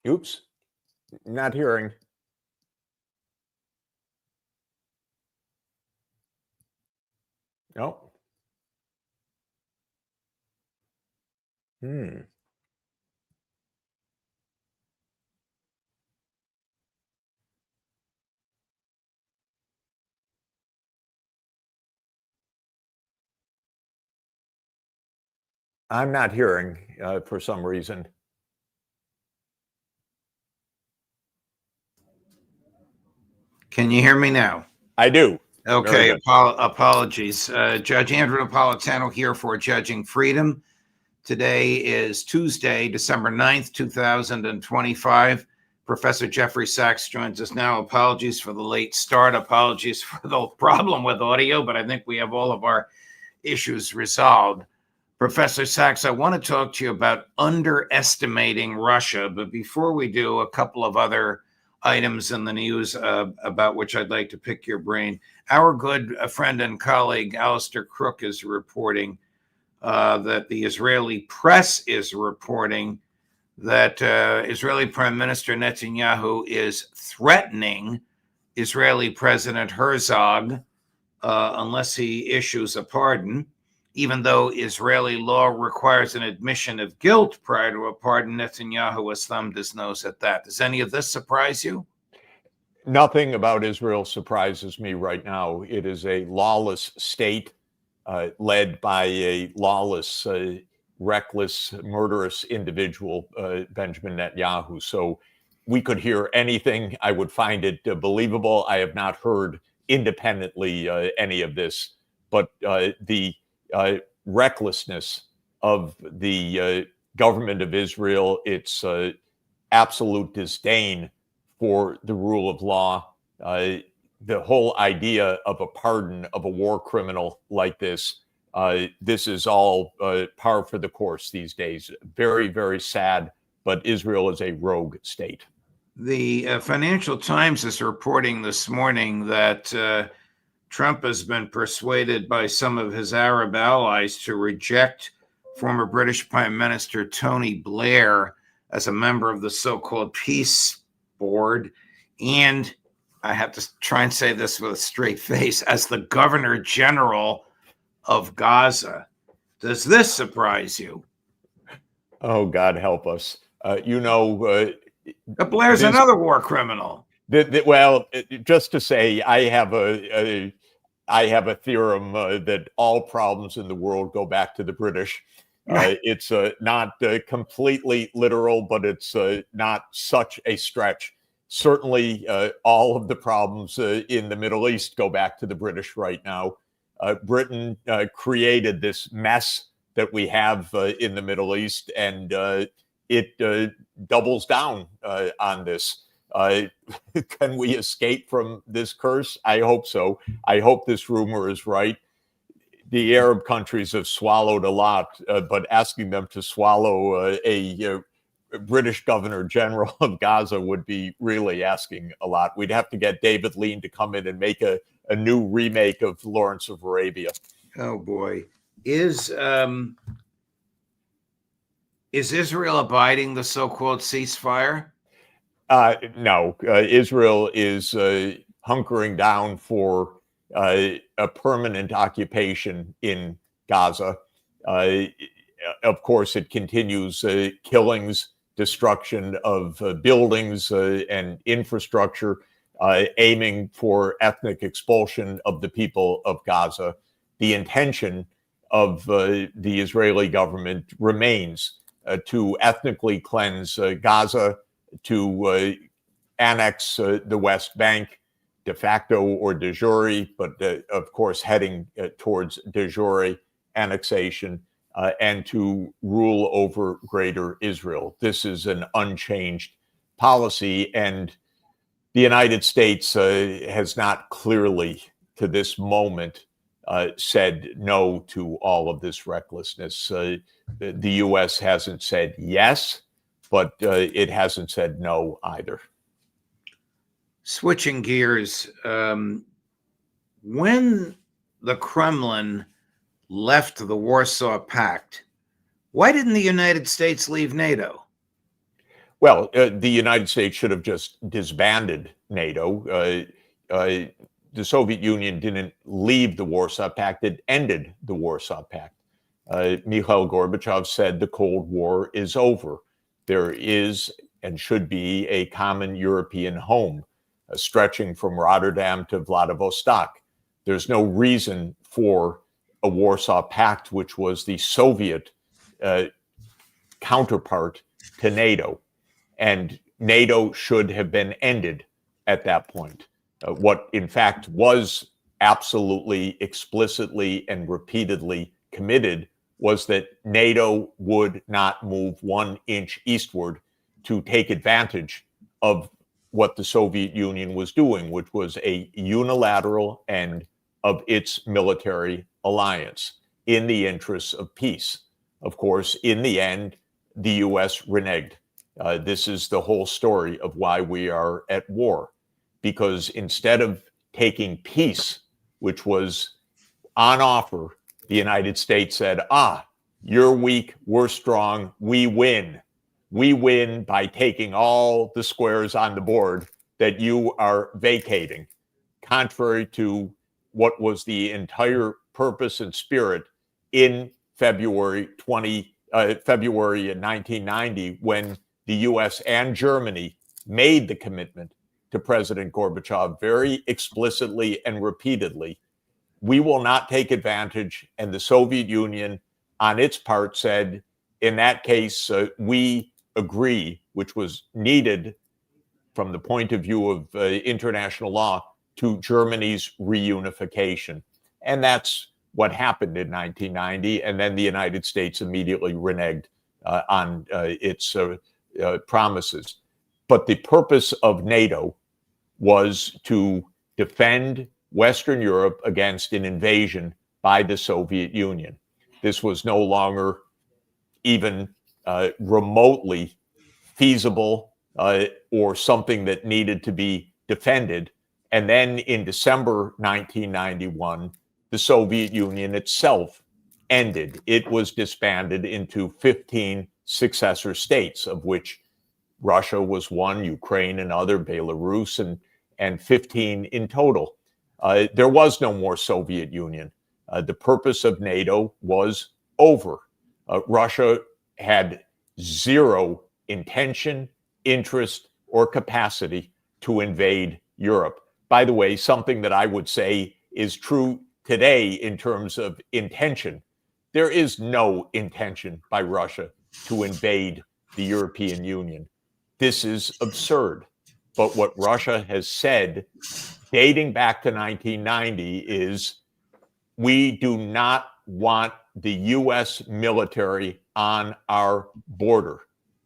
Oops, not hearing. No. I'm not hearing for some reason. Can you hear me now? I do. Okay, apologies. Judge Andrew Napolitano here for Judging Freedom. Today is Tuesday, December 9th, 2025. Professor Jeffrey Sachs joins us now. Apologies for the late start. Apologies for the problem with audio, but I think we have all of our issues resolved. Professor Sachs, I want to talk to you about underestimating Russia, but before we do, a couple of other items in the news about which I'd like to pick your brain. Our good friend and colleague, Alistair Crook, is reporting that the Israeli press is reporting that Israeli Prime Minister Netanyahu is threatening Israeli President Herzog unless he issues a pardon. Even though Israeli law requires an admission of guilt prior to a pardon, Netanyahu has thumbed his nose at that. Does any of this surprise you? Nothing about Israel surprises me right now. It is a lawless state led by a lawless, reckless, murderous individual, Benjamin Netanyahu. So we could hear anything. I would find it believable. I have not heard independently any of this, but the recklessness of the government of Israel, its absolute disdain for the rule of law, the whole idea of a pardon of a war criminal like this, this is all par for the course these days. Very, very sad, but Israel is a rogue state. The Financial Times is reporting this morning that Trump has been persuaded by some of his Arab allies to reject former British Prime Minister Tony Blair as a member of the so-called Peace Board, and I have to try and say this with a straight face, as the Governor General of Gaza. Does this surprise you? Oh, God help us. Blair's another war criminal. Well, just to say, I have a theorem that all problems in the world go back to the British. It's not completely literal, but it's not such a stretch. Certainly, all of the problems in the Middle East go back to the British right now. Britain created this mess that we have in the Middle East, and it doubles down on this. Can we escape from this curse? I hope so. I hope this rumor is right. The Arab countries have swallowed a lot, but asking them to swallow a British Governor General of Gaza would be really asking a lot. We'd have to get David Lean to come in and make a new remake of Lawrence of Arabia. Oh boy. Is Israel abiding the so-called ceasefire? No, Israel is hunkering down for a permanent occupation in Gaza. Of course, it continues killings, destruction of buildings and infrastructure, aiming for ethnic expulsion of the people of Gaza. The intention of the Israeli government remains to ethnically cleanse Gaza, to annex the West Bank, de facto or de jure, but of course heading towards de jure annexation, and to rule over Greater Israel. This is an unchanged policy, and the United States has not clearly, to this moment, said no to all of this recklessness. The U.S. hasn't said yes, but it hasn't said no either. Switching gears, when the Kremlin left the Warsaw Pact, why didn't the United States leave NATO? The United States should have just disbanded NATO. The Soviet Union didn't leave the Warsaw Pact, it ended the Warsaw Pact. Mikhail Gorbachev said the Cold War is over. There is and should be a common European home, stretching from Rotterdam to Vladivostok. There's no reason for a Warsaw Pact, which was the Soviet counterpart to NATO. And NATO should have been ended at that point. What, in fact, was absolutely, explicitly, and repeatedly committed was that NATO would not move 1 inch eastward to take advantage of what the Soviet Union was doing, which was a unilateral end of its military alliance in the interests of peace. Of course, in the end, the US reneged. This is the whole story of why we are at war, because instead of taking peace, which was on offer, the United States said, you're weak, we're strong, we win. We win by taking all the squares on the board that you are vacating, contrary to what was the entire purpose and spirit in February in 1990, when the US and Germany made the commitment to President Gorbachev very explicitly and repeatedly. We will not take advantage. And the Soviet Union, on its part, said, in that case, we agree, which was needed from the point of view of international law, to Germany's reunification. And that's what happened in 1990. And then the United States immediately reneged on its promises. But the purpose of NATO was to defend Western Europe against an invasion by the Soviet Union. This was no longer even remotely feasible or something that needed to be defended. And then in December 1991, the Soviet Union itself ended. It was disbanded into 15 successor states, of which Russia was one, Ukraine another, Belarus, and 15 in total. There was no more Soviet Union. The purpose of NATO was over. Russia had zero intention, interest, or capacity to invade Europe. By the way, something that I would say is true today in terms of intention. There is no intention by Russia to invade the European Union. This is absurd. But what Russia has said, dating back to 1990, is we do not want the US military on our border.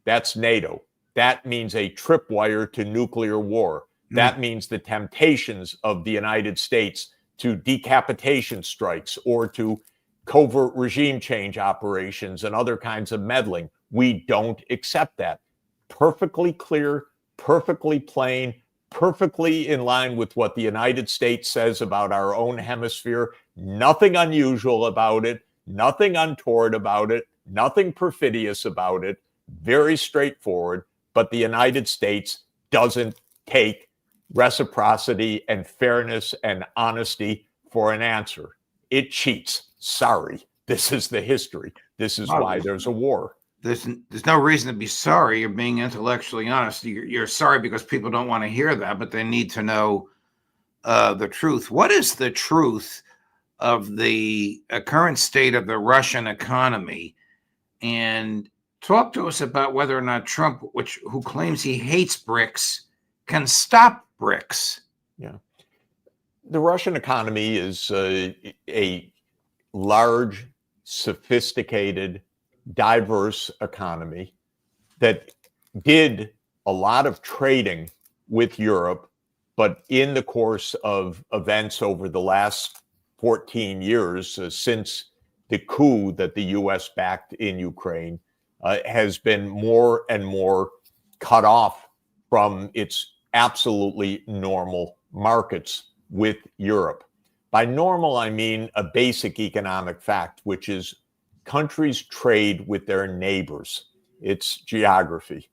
That's NATO. That means a tripwire to nuclear war. That means the temptations of the United States to decapitation strikes or to covert regime change operations and other kinds of meddling. We don't accept that. Perfectly clear, perfectly plain, perfectly in line with what the United States says about our own hemisphere. Nothing unusual about it, nothing untoward about it, nothing perfidious about it. Very straightforward. But the United States doesn't take reciprocity and fairness and honesty for an answer. It cheats. Sorry. This is the history. This is why there's a war. There's no reason to be sorry. You're being intellectually honest. You're sorry because people don't want to hear that, but they need to know the truth. What is the truth of the current state of the Russian economy? And talk to us about whether or not Trump, who claims he hates BRICS, can stop BRICS. Yeah. The Russian economy is a large, sophisticated, diverse economy that did a lot of trading with Europe, but in the course of events over the last 14 years, since the coup that the US backed in Ukraine, has been more and more cut off from its absolutely normal markets with Europe. By normal, I mean a basic economic fact, which is countries trade with their neighbors. It's geography.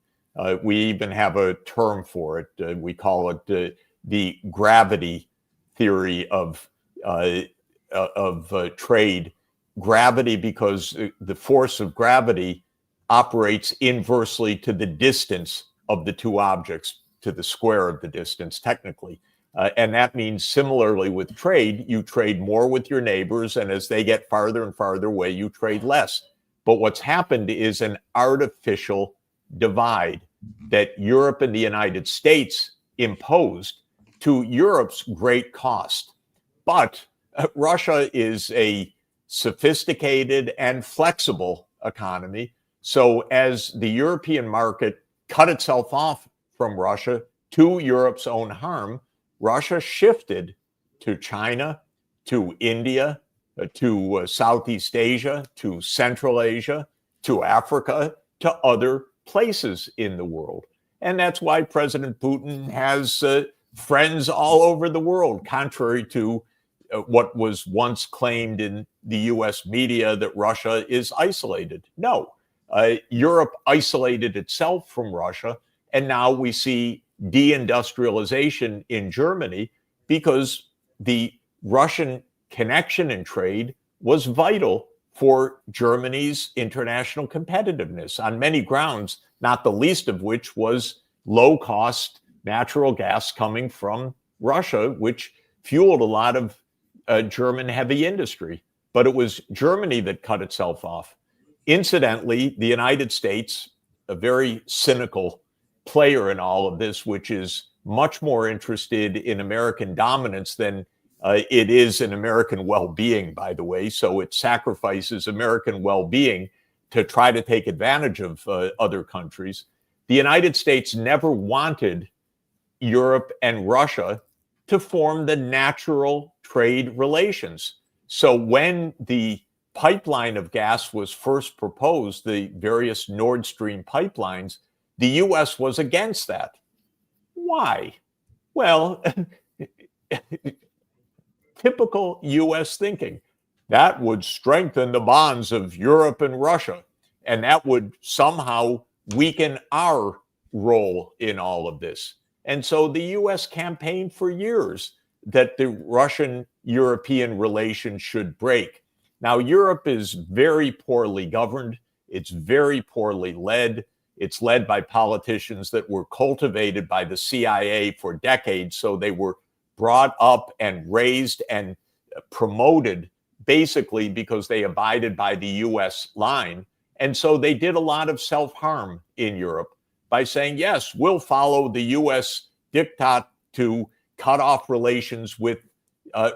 We even have a term for it. We call it the gravity theory of trade. Gravity, because the force of gravity operates inversely to the distance of the two objects, to the square of the distance, technically. And that means similarly with trade, you trade more with your neighbors, and as they get farther and farther away, you trade less. But what's happened is an artificial divide that Europe and the United States imposed to Europe's great cost. But Russia is a sophisticated and flexible economy. So as the European market cut itself off from Russia to Europe's own harm, Russia shifted to China, to India, to Southeast Asia, to Central Asia, to Africa, to other places in the world. And that's why President Putin has friends all over the world, contrary to what was once claimed in the US media that Russia is isolated. No, Europe isolated itself from Russia, and now we see deindustrialization in Germany because the Russian connection and trade was vital for Germany's international competitiveness on many grounds, not the least of which was low-cost natural gas coming from Russia, which fueled a lot of German heavy industry. But it was Germany that cut itself off. Incidentally, the United States, a very cynical player in all of this, which is much more interested in American dominance than it is in American well-being, by the way. So it sacrifices American well-being to try to take advantage of other countries. The United States never wanted Europe and Russia to form the natural trade relations. So when the pipeline of gas was first proposed, the various Nord Stream pipelines, the US was against that. Why? Well, typical US thinking. That would strengthen the bonds of Europe and Russia, and that would somehow weaken our role in all of this. And so the US campaigned for years that the Russian-European relations should break. Now, Europe is very poorly governed. It's very poorly led. It's led by politicians that were cultivated by the CIA for decades. So they were brought up and raised and promoted basically because they abided by the US line. And so they did a lot of self-harm in Europe by saying, yes, we'll follow the US diktat to cut off relations with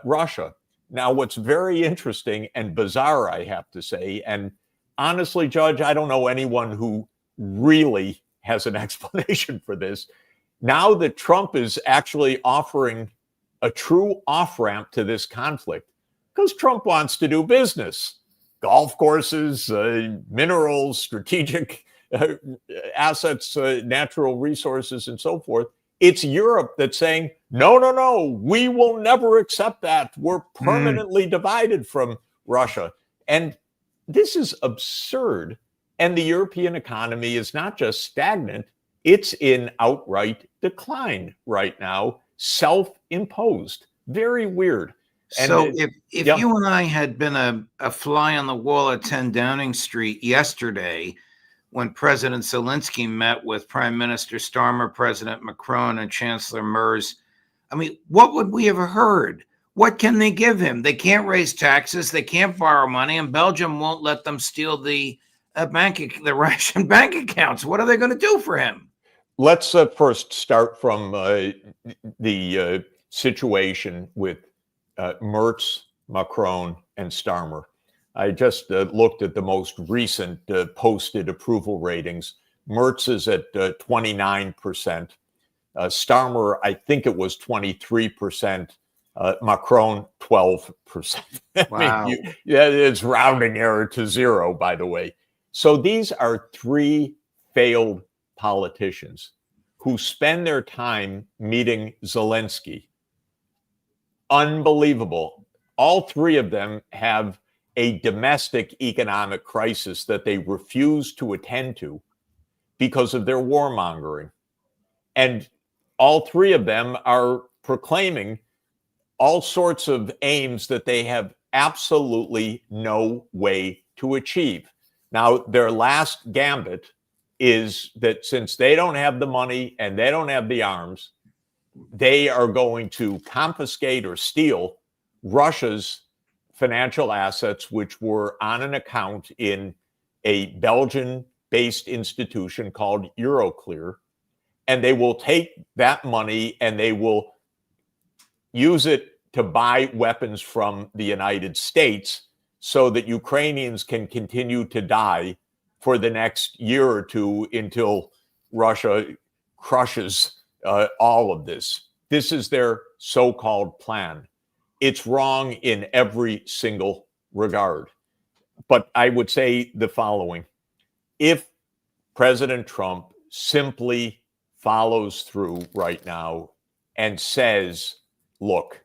Russia. Now, what's very interesting and bizarre, I have to say, and honestly, Judge, I don't know anyone who really has an explanation for this. Now that Trump is actually offering a true off-ramp to this conflict, because Trump wants to do business, golf courses, minerals, strategic assets, natural resources, and so forth. It's Europe that's saying, no, no, no, we will never accept that. We're permanently divided from Russia. And this is absurd. And the European economy is not just stagnant, it's in outright decline right now, self-imposed. Very weird. And so if you and I had been a fly on the wall at 10 Downing Street yesterday, when President Zelensky met with Prime Minister Starmer, President Macron, and Chancellor Merz, I mean, what would we have heard? What can they give him? They can't raise taxes, they can't borrow money, and Belgium won't let them steal the Russian bank accounts. What are they going to do for him? Let's first start from the situation with Merz, Macron, and Starmer. I just looked at the most recent posted approval ratings. Merz is at 29%. Starmer, I think it was 23%. Macron, 12%. Wow. It's rounding error to zero, by the way. So these are three failed politicians who spend their time meeting Zelensky. Unbelievable. All three of them have a domestic economic crisis that they refuse to attend to. because of their warmongering. And all three of them are proclaiming all sorts of aims that they have absolutely no way to achieve. Now, their last gambit is that since they don't have the money and they don't have the arms, they are going to confiscate or steal Russia's financial assets, which were on an account in a Belgian-based institution called Euroclear. And they will take that money and they will use it to buy weapons from the United States so that Ukrainians can continue to die for the next year or two until Russia crushes all of this. This is their so-called plan. It's wrong in every single regard. But I would say the following. If President Trump simply follows through right now and says, look,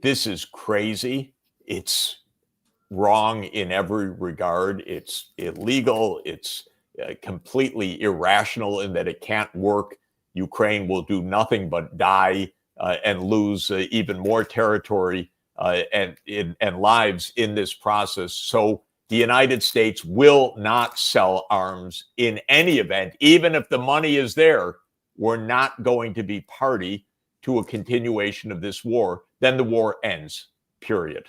this is crazy. It's wrong in every regard. It's illegal. It's completely irrational in that it can't work. Ukraine will do nothing but die and lose even more territory and lives in this process. So the United States will not sell arms in any event, even if the money is there. We're not going to be party to a continuation of this war. Then the war ends, period.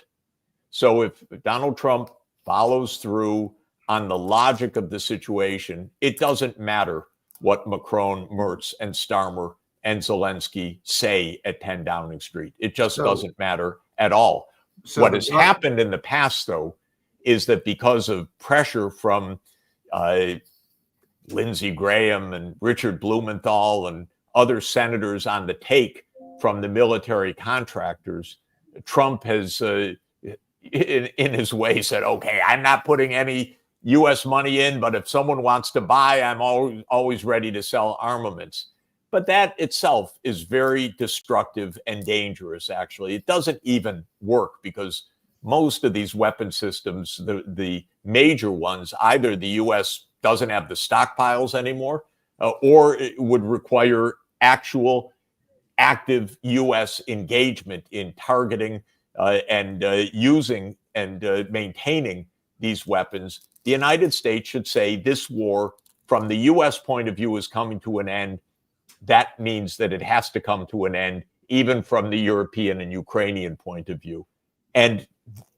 So if Donald Trump follows through on the logic of the situation, it doesn't matter what Macron, Merz, and Starmer and Zelensky say at 10 Downing Street. It just doesn't matter at all. What has happened in the past, though, is that because of pressure from Lindsey Graham and Richard Blumenthal and other senators on the take from the military contractors, Trump has, in his way, said, okay, I'm not putting any U.S. money in, but if someone wants to buy, I'm always ready to sell armaments. But that itself is very destructive and dangerous, actually. It doesn't even work because most of these weapon systems, the major ones, either the U.S. doesn't have the stockpiles anymore, or it would require actual active U.S. engagement in targeting and using and maintaining these weapons. The United States should say this war, from the U.S. point of view, is coming to an end. That means that it has to come to an end, even from the European and Ukrainian point of view. And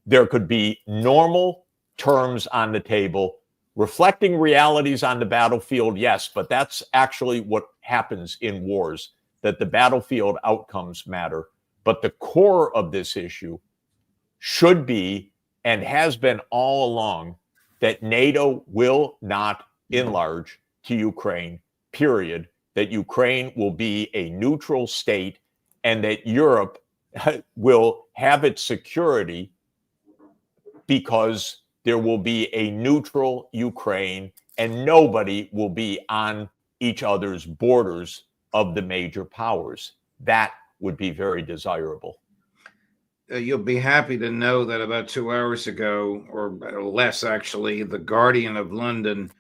there could be normal terms on the table, reflecting realities on the battlefield, yes, but that's actually what happens in wars, that the battlefield outcomes matter. But the core of this issue should be, and has been all along, that NATO will not enlarge to Ukraine, period, that Ukraine will be a neutral state, and that Europe will have its security because there will be a neutral Ukraine and nobody will be on each other's borders of the major powers. That would be very desirable. You'll be happy to know that about 2 hours ago, or less actually, the Guardian of London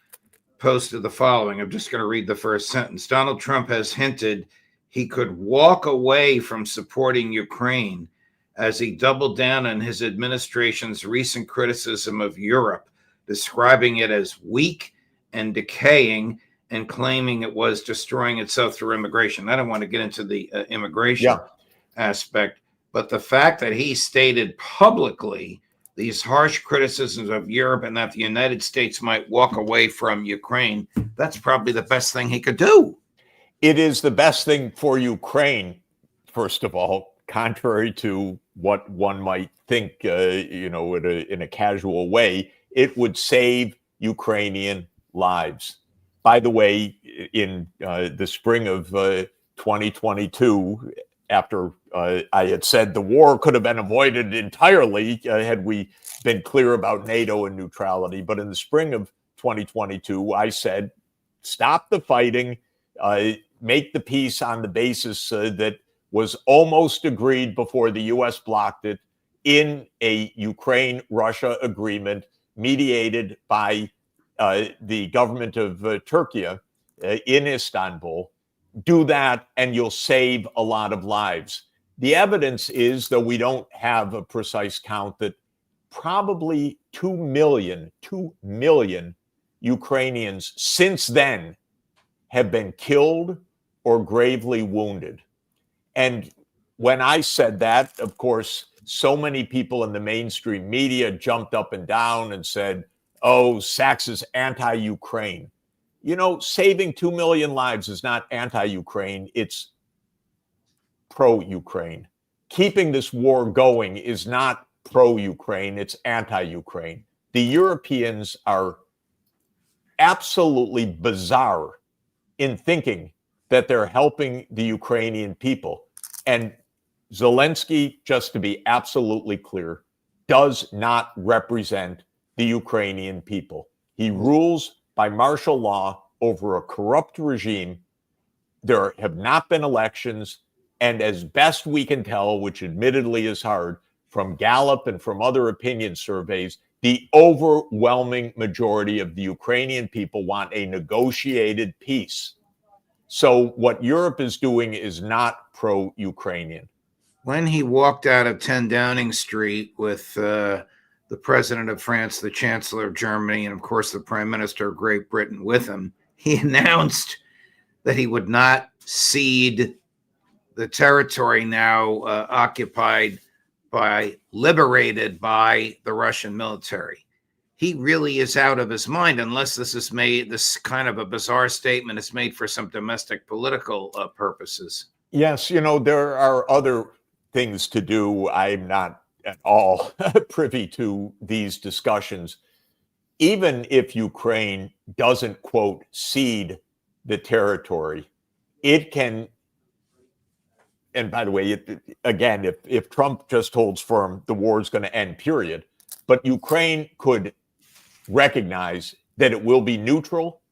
posted the following. I'm just going to read the first sentence. Donald Trump has hinted he could walk away from supporting Ukraine as he doubled down on his administration's recent criticism of Europe, describing it as weak and decaying and claiming it was destroying itself through immigration. I don't want to get into the immigration aspect, but the fact that he stated publicly these harsh criticisms of Europe and that the United States might walk away from Ukraine, that's probably the best thing he could do. It is the best thing for Ukraine, first of all, contrary to what one might think, in a casual way. It would save Ukrainian lives. By the way, in the spring of 2022, after I had said the war could have been avoided entirely had we been clear about NATO and neutrality. But in the spring of 2022, I said, stop the fighting, make the peace on the basis that was almost agreed before the U.S. blocked it in a Ukraine-Russia agreement mediated by the government of Turkey in Istanbul. Do that and you'll save a lot of lives. The evidence is, though we don't have a precise count, that probably 2 million Ukrainians since then have been killed or gravely wounded. And when I said that, of course, so many people in the mainstream media jumped up and down and said, oh, Sachs is anti-Ukraine. You know, saving 2 million lives is not anti-Ukraine, it's pro-Ukraine. Keeping this war going is not pro-Ukraine, it's anti-Ukraine. The Europeans are absolutely bizarre in thinking that they're helping the Ukrainian people. And Zelensky, just to be absolutely clear, does not represent the Ukrainian people. He rules by martial law over a corrupt regime. There have not been elections. And as best we can tell, which admittedly is hard, from Gallup and from other opinion surveys, the overwhelming majority of the Ukrainian people want a negotiated peace. So what Europe is doing is not pro-Ukrainian. When he walked out of 10 Downing Street with the president of France, the chancellor of Germany, and of course the prime minister of Great Britain with him, he announced that he would not cede the territory now occupied by, liberated by the Russian military. He really is out of his mind unless this kind of a bizarre statement is made for some domestic political purposes. Yes, you know, there are other things to do. I'm not at all privy to these discussions. Even if Ukraine doesn't, quote, cede the territory, it can, and by the way, again, if Trump just holds firm, the war is going to end, period. But Ukraine could recognize that it will be neutral,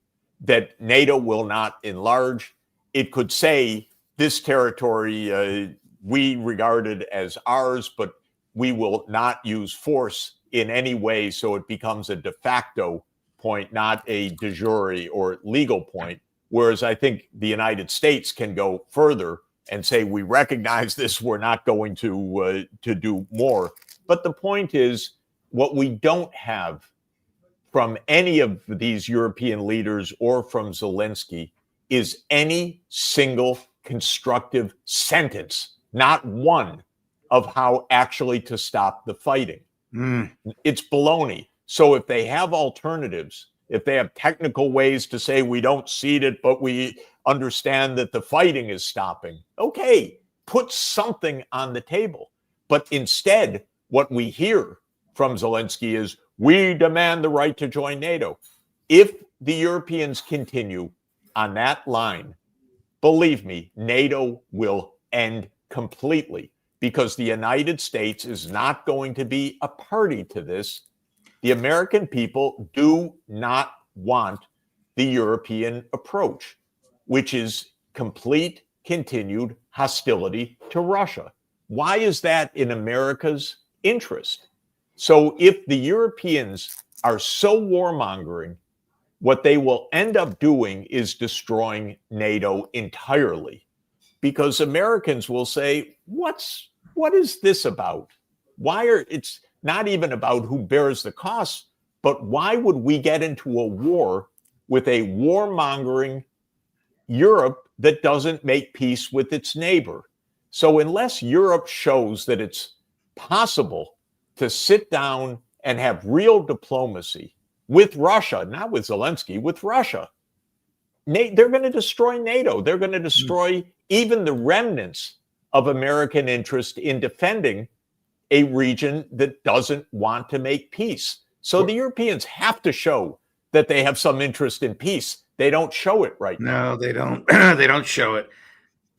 that NATO will not enlarge. It could say this territory we regard it as ours, but we will not use force in any way, so it becomes a de facto point, not a de jure or legal point. Whereas I think the United States can go further and say, we recognize this, we're not going to do more. But the point is, what we don't have from any of these European leaders or from Zelensky is any single constructive sentence, not one, of how actually to stop the fighting. It's baloney. So if they have alternatives, if they have technical ways to say we don't cede it, but we understand that the fighting is stopping, okay, put something on the table. But instead, what we hear from Zelensky is, we demand the right to join NATO. If the Europeans continue on that line, believe me, NATO will end completely, because the United States is not going to be a party to this. The American people do not want the European approach, which is complete, continued hostility to Russia. Why is that in America's interest? So if the Europeans are so warmongering, what they will end up doing is destroying NATO entirely, because Americans will say, what is this about? It's not even about who bears the costs, but why would we get into a war with a warmongering Europe that doesn't make peace with its neighbor? So unless Europe shows that it's possible to sit down and have real diplomacy with Russia, not with Zelensky, with Russia, they're going to destroy NATO. They're going to destroy even the remnants of American interest in defending a region that doesn't want to make peace. So the Europeans have to show that they have some interest in peace. They don't show it right now. No, they don't. They don't show it.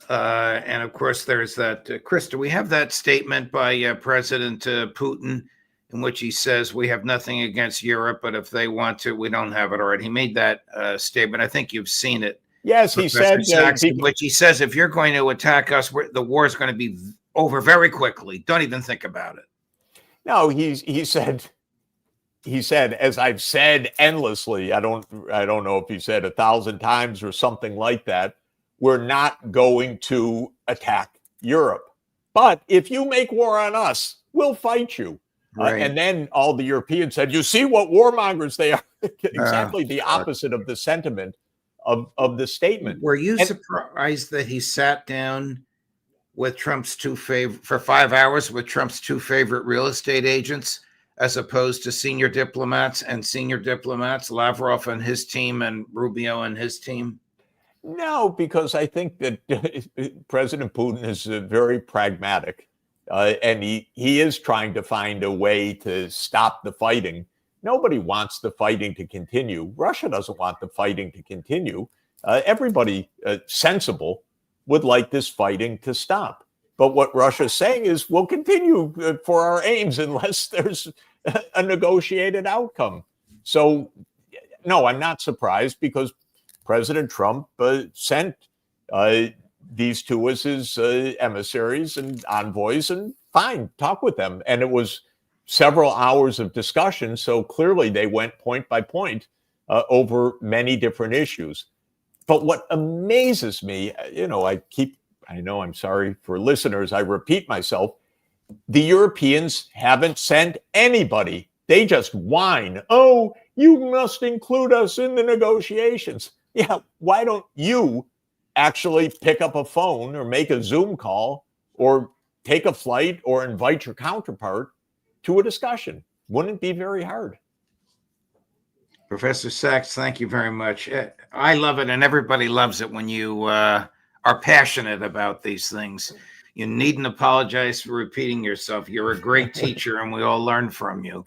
And of course, there's that. Chris, do we have that statement by President Putin in which he says we have nothing against Europe, but if they want to, we don't have it already? He made that statement. I think you've seen it. Yes, he said, Sachs, in which he says, if you're going to attack us, the war is going to be over very quickly. Don't even think about it. No, he said, he said, as I've said endlessly, I don't know if he said 1,000 times or something like that, we're not going to attack Europe. But if you make war on us, we'll fight you. Right. And then all the Europeans said, you see what warmongers they are. Exactly the opposite of the sentiment of the statement. Were you surprised that he sat down with Trump's for 5 hours with Trump's two favorite real estate agents, as opposed to senior diplomats, Lavrov and his team and Rubio and his team? No, because I think that President Putin is very pragmatic, and he is trying to find a way to stop the fighting. Nobody wants the fighting to continue. Russia doesn't want the fighting to continue. Everybody sensible would like this fighting to stop. But what Russia's saying is we'll continue for our aims unless there's a negotiated outcome. So, no, I'm not surprised, because President Trump sent these two as his emissaries and envoys, and fine, talk with them. And it was several hours of discussion. So clearly they went point by point over many different issues. But what amazes me, I know I'm sorry for listeners, I repeat myself, the Europeans haven't sent anybody. They just whine, oh, you must include us in the negotiations. Yeah, why don't you actually pick up a phone or make a Zoom call or take a flight or invite your counterpart to a discussion? Wouldn't be very hard. Professor Sachs, thank you very much. I love it, and everybody loves it when you are passionate about these things. You needn't apologize for repeating yourself. You're a great teacher, and we all learn from you.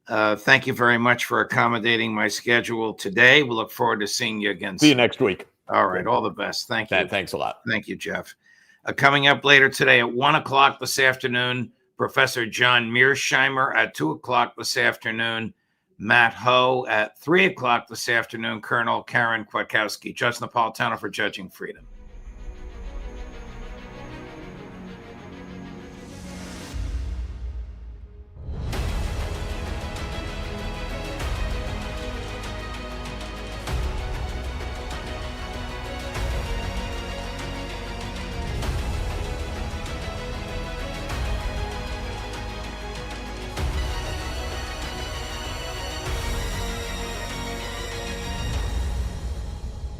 Thank you very much for accommodating my schedule today. We look forward to seeing you again soon. See you next week. All right. All the best. Thank you. Thanks a lot. Thank you, Jeff. Coming up later today at 1 o'clock this afternoon, Professor John Mearsheimer. At 2 o'clock this afternoon, Matt Ho. At 3 o'clock this afternoon, Colonel Karen Kwiatkowski. Judge Napolitano for Judging Freedom.